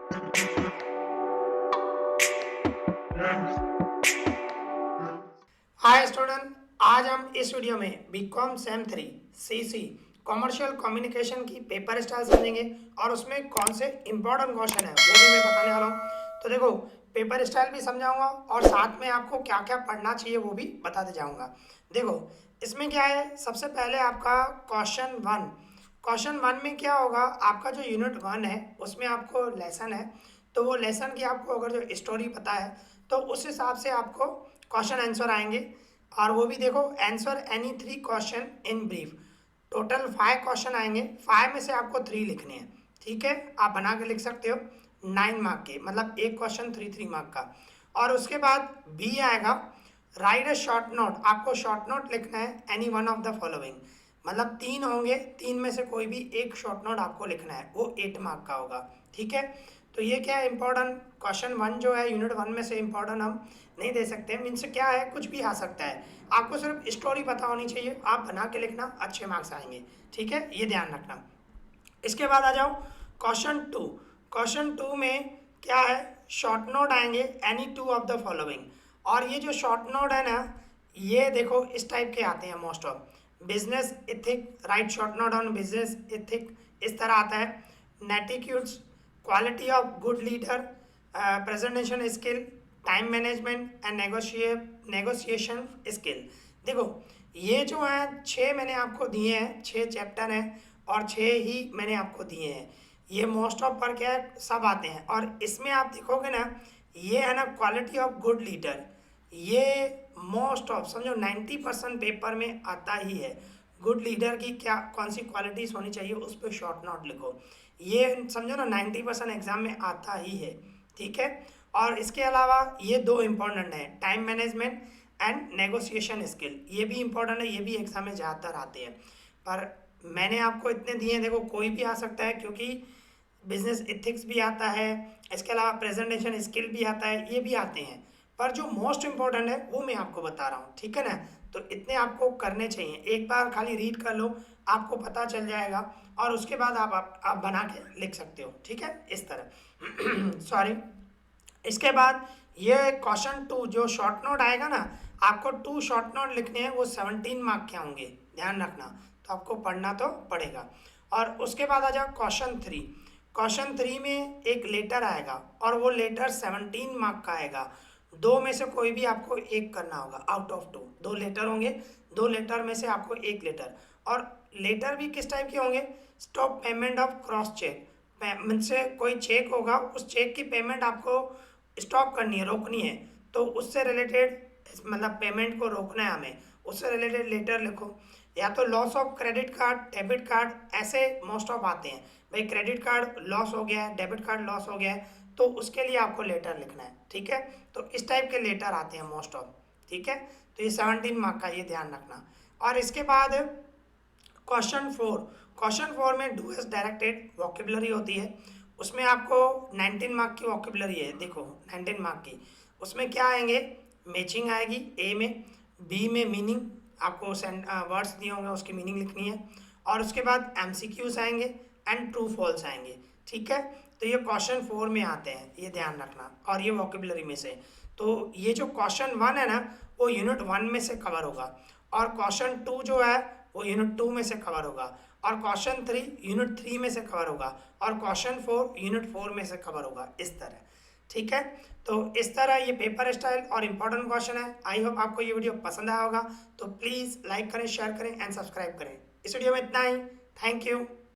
Hi student, आज हम इस वीडियो में BCom sem 3 CC commercial communication की पेपर स्टाइल समझेंगे और उसमें कौन से इंपॉर्टेंट क्वेश्चन है वो भी मैं बताने वाला हूँ। तो देखो, पेपर स्टाइल भी समझाऊंगा और साथ में आपको क्या क्या पढ़ना चाहिए वो भी बताते जाऊंगा। देखो, इसमें क्या है, सबसे पहले आपका क्वेश्चन वन में क्या होगा, आपका जो यूनिट 1 है उसमें आपको लेसन है। तो वो लेसन की आपको अगर जो स्टोरी पता है तो उस हिसाब से आपको क्वेश्चन आंसर आएंगे। और वो भी देखो, answer any 3 question in brief. Total 5 question आएंगे, 5 में से आपको 3 लिखने हैं। ठीक है, आप बना के लिख सकते हो 9 मार्क के, मतलब एक क्वेश्चन 3 मार्क का। और उसके बाद बी आएगा, राइट अ शॉर्ट नोट। आपको शॉर्ट नोट लिखना है any one of the following, मतलब 3 होंगे, 3 में से कोई भी एक शॉर्ट नोट आपको लिखना है, वो 8 मार्क का होगा। ठीक है, तो ये क्या है, इंपॉर्टेंट क्वेश्चन 1 जो है यूनिट 1 में से इंपॉर्टेंट हम नहीं दे सकते। मीन्स क्या है, कुछ भी आ सकता है, आपको सिर्फ स्टोरी पता होनी चाहिए, आप बना के लिखना, अच्छे मार्क्स आएंगे। ठीक है, ये ध्यान रखना। इसके बाद आ जाओ क्वेश्चन 2 में क्या है, शॉर्ट नोट आएंगे एनी 2 ऑफ द फॉलोइंग। और ये जो शॉर्ट नोट है ना, ये देखो इस टाइप के आते हैं most of. Business ethic, right short note on business ethic, इस तरह आता है। नेटिट्यूड्स, quality of good leader, presentation skill, time management and negotiation skill. देखो, ये जो है 6 मैंने आपको दिए हैं, 6 चैप्टर हैं और 6 ही मैंने आपको दिए हैं। ये मोस्ट ऑफ पर क्या है, सब आते हैं। और इसमें आप देखोगे ना, ये है ना क्वालिटी ऑफ गुड लीडर, ये मोस्ट ऑफ समझो 90% पेपर में आता ही है। गुड लीडर की क्या कौन सी क्वालिटीज होनी चाहिए उस पर शॉर्ट नोट लिखो, ये समझो ना 90% एग्जाम में आता ही है। ठीक है, और इसके अलावा ये 2 इंपॉर्टेंट हैं, time management and negotiation skill, ये भी इंपॉर्टेंट है, ये भी एग्जाम में ज़्यादातर आते हैं। पर मैंने आपको इतने दिए हैं, देखो कोई भी आ सकता है, क्योंकि बिजनेस एथिक्स भी आता है, इसके अलावा प्रेजेंटेशन स्किल भी आता है, ये भी आते हैं। पर जो मोस्ट इंपॉर्टेंट है वो मैं आपको बता रहा हूँ। ठीक है ना, तो इतने आपको करने चाहिए, एक बार खाली रीड कर लो, आपको पता चल जाएगा और उसके बाद आप बना के लिख सकते हो। ठीक है, इस तरह सॉरी। इसके बाद ये क्वेश्चन 2 जो शॉर्ट नोट आएगा ना, आपको 2 शॉर्ट नोट लिखने हैं, वो 17 मार्क के होंगे, ध्यान रखना। तो आपको पढ़ना तो पड़ेगा। और उसके बाद आ जाओ क्वेश्चन 3 में एक लेटर आएगा और वो लेटर 17 मार्क का आएगा। 2 में से कोई भी आपको एक करना होगा, आउट ऑफ 2 2 लेटर होंगे, 2 लेटर में से आपको एक लेटर। और लेटर भी किस टाइप के होंगे, stop payment of cross cheque, से कोई चेक होगा, उस चेक की पेमेंट आपको स्टॉप करनी है, रोकनी है, तो उससे रिलेटेड, मतलब पेमेंट को रोकना है हमें, उससे रिलेटेड लेटर लिखो। या तो loss of credit card, debit card, ऐसे मोस्ट ऑफ आते हैं, भाई क्रेडिट कार्ड लॉस हो गया है, डेबिट कार्ड लॉस हो गया है, तो उसके लिए आपको लेटर लिखना है। ठीक है, तो इस टाइप के लेटर आते हैं मोस्ट ऑफ। ठीक है, तो ये 17 मार्क का, ये ध्यान रखना। और इसके बाद क्वेश्चन 4 में डू एज डायरेक्टेड वोकेबलरी होती है, उसमें आपको 19 मार्क की वोकेबलरी है। देखो 19 मार्क की, उसमें क्या आएंगे, मैचिंग आएगी ए में, बी में मीनिंग, आपको वर्ड्स दिए होंगे उसकी मीनिंग लिखनी है। और उसके बाद एमसीक्यूज आएंगे एंड ट्रू फॉल्स आएंगे। ठीक है, तो ये क्वेश्चन 4 में आते हैं, ये ध्यान रखना, और ये वोकेबलरी में से। तो ये जो क्वेश्चन 1 है ना, वो यूनिट 1 में से कवर होगा, और क्वेश्चन 2 जो है वो यूनिट 2 में से कवर होगा, और क्वेश्चन 3 यूनिट 3 में से कवर होगा, और क्वेश्चन 4 यूनिट 4 में से कवर होगा, इस तरह। ठीक है, तो इस तरह ये पेपर स्टाइल और इम्पोर्टेंट क्वेश्चन है। आई होप आपको ये वीडियो पसंद आया होगा, तो प्लीज़ लाइक करें, शेयर करें एंड सब्सक्राइब करें। इस वीडियो में इतना ही, थैंक यू।